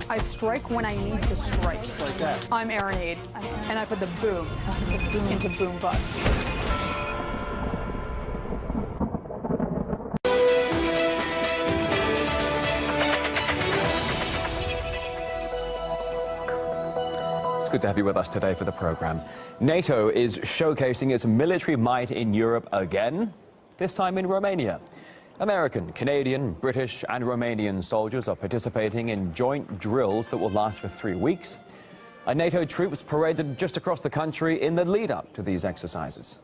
I strike when I need to strike. Just like that. I'm Aranade, and I put the boom into boom bust. Good to have you with us today for the program. NATO is showcasing its military might in Europe again, this time in Romania. American, Canadian, British and Romanian soldiers are participating in joint drills that will last for 3 weeks. NATO troops paraded just across the country in the lead-up to these exercises.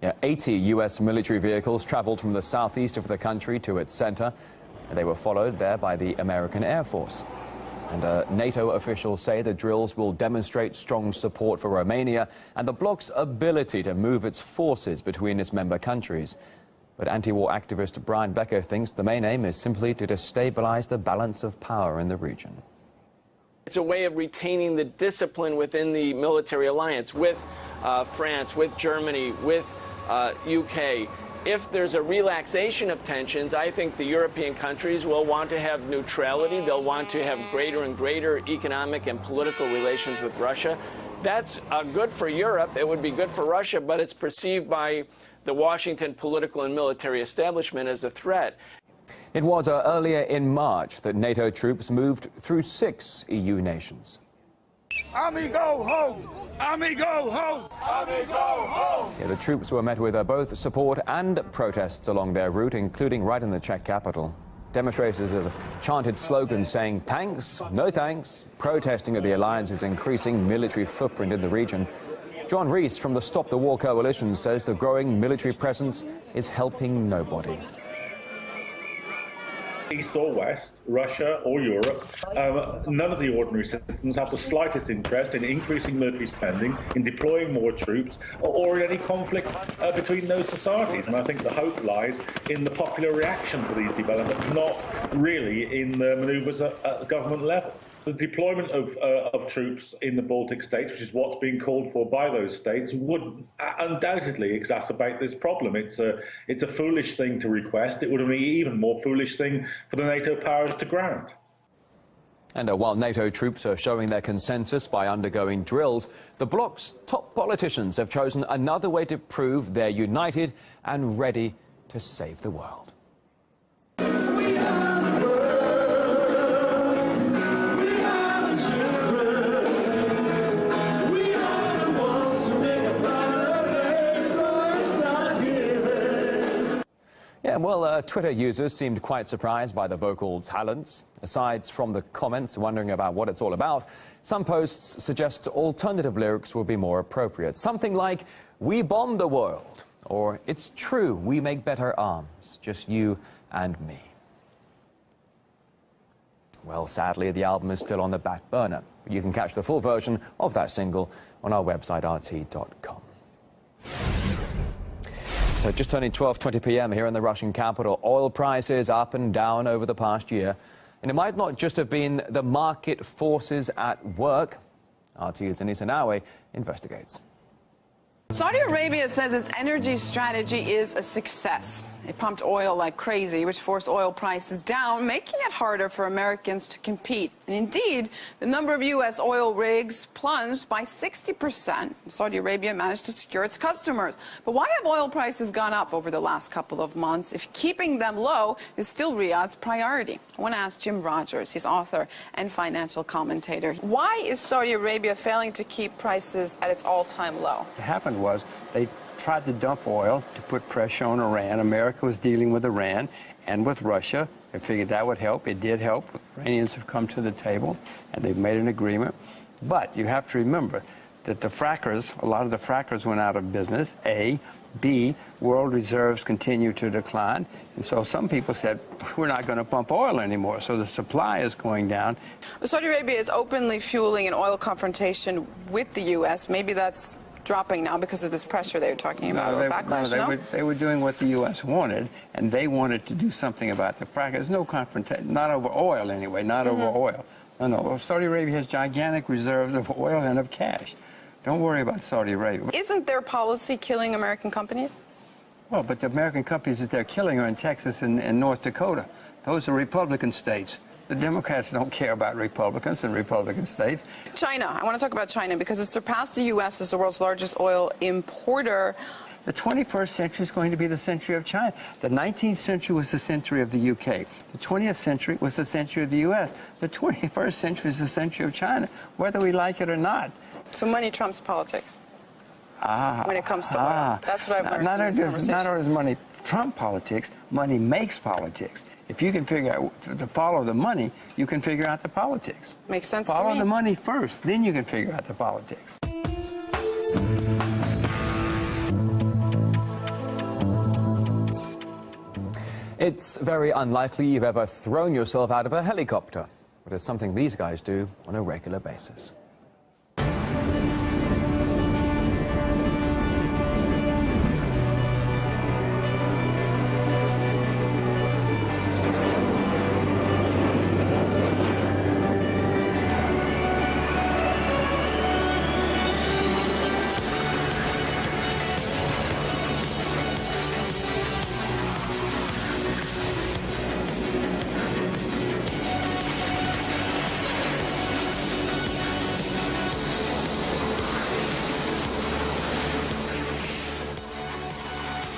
Yeah, 80 U.S. military vehicles traveled from the southeast of the country to its center, and they were followed there by the American Air Force. And NATO officials say the drills will demonstrate strong support for Romania and the bloc's ability to move its forces between its member countries. But anti-war activist Brian Becker thinks the main aim is simply to destabilize the balance of power in the region. It's a way of retaining the discipline within the military alliance with France, with Germany, with UK. If there's a relaxation of tensions, I think the European countries will want to have neutrality. They'll want to have greater and greater economic and political relations with Russia. That's good for Europe. It would be good for Russia, but it's perceived by the Washington political and military establishment as a threat. It was earlier in March that NATO troops moved through 6 EU nations. Army, go home! Army, go home! Army, go home! Yeah, the troops were met with both support and protests along their route, including right in the Czech capital. Demonstrators chanted slogans saying thanks, no thanks, protesting at the alliance's increasing military footprint in the region. John Rees from the Stop the War coalition says the growing military presence is helping nobody. East or West, Russia or Europe, none of the ordinary citizens have the slightest interest in increasing military spending, in deploying more troops, or in any conflict between those societies. And I think the hope lies in the popular reaction to these developments, not really in the manoeuvres at government level. The deployment of troops in the Baltic states, which is what's being called for by those states, would undoubtedly exacerbate this problem. It's a foolish thing to request. It would be an even more foolish thing for the NATO powers to grant. And while NATO troops are showing their consensus by undergoing drills, the bloc's top politicians have chosen another way to prove they're united and ready to save the world. Yeah, well, Twitter users seemed quite surprised by the vocal talents. Aside from the comments wondering about what it's all about, some posts suggest alternative lyrics will be more appropriate. Something like, "We bomb the world," or "It's true, we make better arms, just you and me." Well, sadly, the album is still on the back burner. You can catch the full version of that single on our website, rt.com. So just turning 12:20 p.m. here in the Russian capital, oil prices up and down over the past year. And it might not just have been the market forces at work. RT's Anissa Nawe investigates. Saudi Arabia says its energy strategy is a success. It pumped oil like crazy, which forced oil prices down, making it harder for Americans to compete. And indeed, the number of U.S. oil rigs plunged by 60%. Saudi Arabia managed to secure its customers. But why have oil prices gone up over the last couple of months if keeping them low is still Riyadh's priority? I want to ask Jim Rogers, he's author and financial commentator. Why is Saudi Arabia failing to keep prices at its all-time low? What happened was they tried to dump oil to put pressure on Iran. America was dealing with Iran and with Russia. They figured that would help. It did help. The Iranians have come to the table, and they've made an agreement. But you have to remember that the frackers, a lot of the frackers went out of business, A. B, world reserves continue to decline. And so some people said, we're not going to pump oil anymore. So the supply is going down. Saudi Arabia is openly fueling an oil confrontation with the U.S. Maybe that's dropping now because of this pressure they were talking about, or backlash, they were doing what the U.S. wanted, and they wanted to do something about the frack. There's no confrontation, not over oil anyway, not over oil. No, Saudi Arabia has gigantic reserves of oil and of cash. Don't worry about Saudi Arabia. Isn't their policy killing American companies? Well, but the American companies that they're killing are in Texas and North Dakota. Those are Republican states. The Democrats don't care about Republicans in Republican states. China. I want to talk about China because it surpassed the U.S. as the world's largest oil importer. The 21st century is going to be the century of China. The 19th century was the century of the UK. The 20th century was the century of the US. The 21st century is the century of China, whether we like it or not. So money trumps politics when it comes to oil. That's what I've learned Not in only this conversation. not only does money trump politics, money makes politics. If you can figure out to follow the money, you can figure out the politics. Makes sense to me. Follow the money first, then you can figure out the politics. It's very unlikely you've ever thrown yourself out of a helicopter, but it's something these guys do on a regular basis.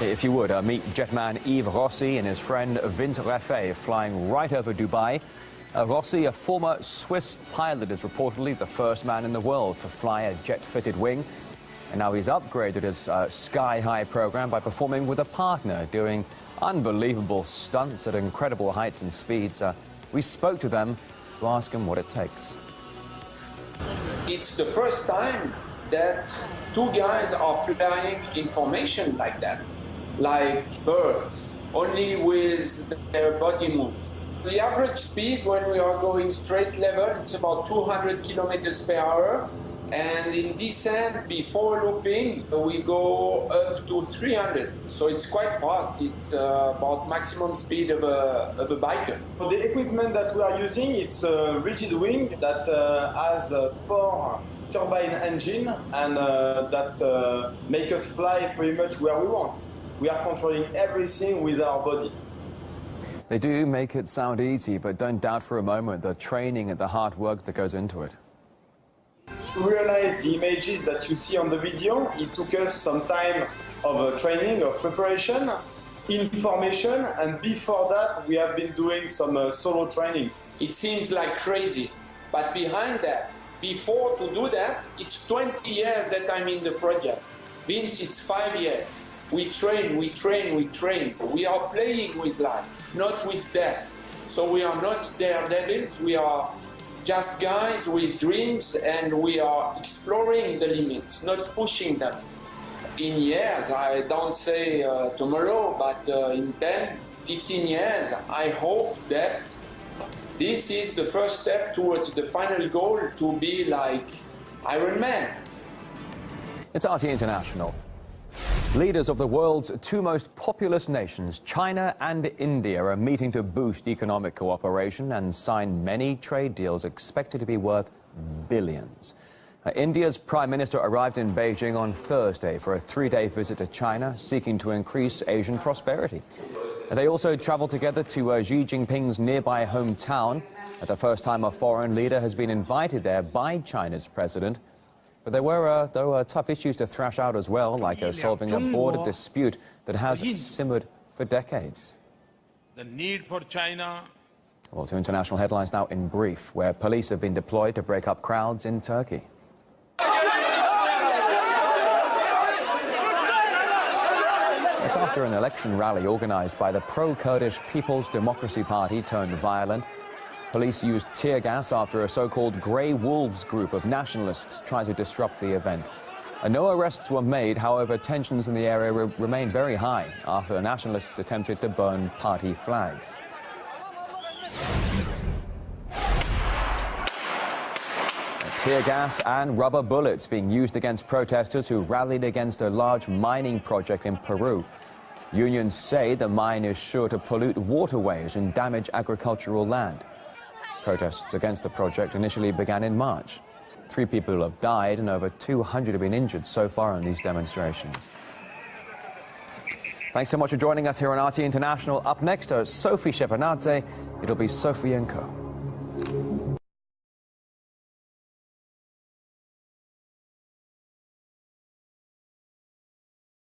If you would, meet jetman Yves Rossi and his friend Vince Raffet flying right over Dubai. Rossi, a former Swiss pilot, is reportedly the first man in the world to fly a jet-fitted wing. And now he's upgraded his sky-high program by performing with a partner, doing unbelievable stunts at incredible heights and speeds. We spoke to them to ask them what it takes. It's the first time that two guys are flying in formation like that, like birds, only with their body moves. The average speed when we are going straight level, it's about 200 kilometers per hour. And in descent, before looping, we go up to 300. So it's quite fast. It's about maximum speed of a biker. The equipment that we are using, it's a rigid wing that has 4 turbine engine and that make us fly pretty much where we want. We are controlling everything with our body. They do make it sound easy, but don't doubt for a moment the training and the hard work that goes into it. To realize the images that you see on the video, it took us some time of training, of preparation, information, and before that we have been doing some solo training. It seems like crazy, but behind that, before to do that, it's 20 years that I'm in the project. Vince, it's 5 years. We train, we train, we train. We are playing with life, not with death. So we are not daredevils, we are just guys with dreams, and we are exploring the limits, not pushing them. In years, I don't say tomorrow, but in 10, 15 years, I hope that this is the first step towards the final goal to be like Iron Man. It's RT International. Leaders of the world's two most populous nations, China and India, are meeting to boost economic cooperation and sign many trade deals expected to be worth billions. India's Prime Minister arrived in Beijing on Thursday for a 3-day visit to China, seeking to increase Asian prosperity. They also traveled together to Xi Jinping's nearby hometown, the first time a foreign leader has been invited there by China's president. But there were tough issues to thrash out as well, like solving a border dispute that has simmered for decades. The need for China. Well, to international headlines now in brief, where police have been deployed to break up crowds in Turkey. It's after an election rally organized by the pro-Kurdish People's Democracy Party turned violent. Police used tear gas after a so-called Grey Wolves group of nationalists tried to disrupt the event. No arrests were made, however, tensions in the area remain very high after the nationalists attempted to burn party flags. Tear gas and rubber bullets being used against protesters who rallied against a large mining project in Peru. Unions say the mine is sure to pollute waterways and damage agricultural land. Protests against the project initially began in March. 3 people have died and over 200 have been injured so far in these demonstrations. Thanks so much for joining us here on RT International. Up next, Sophie Shevardnadze. It'll be Sophie & Co.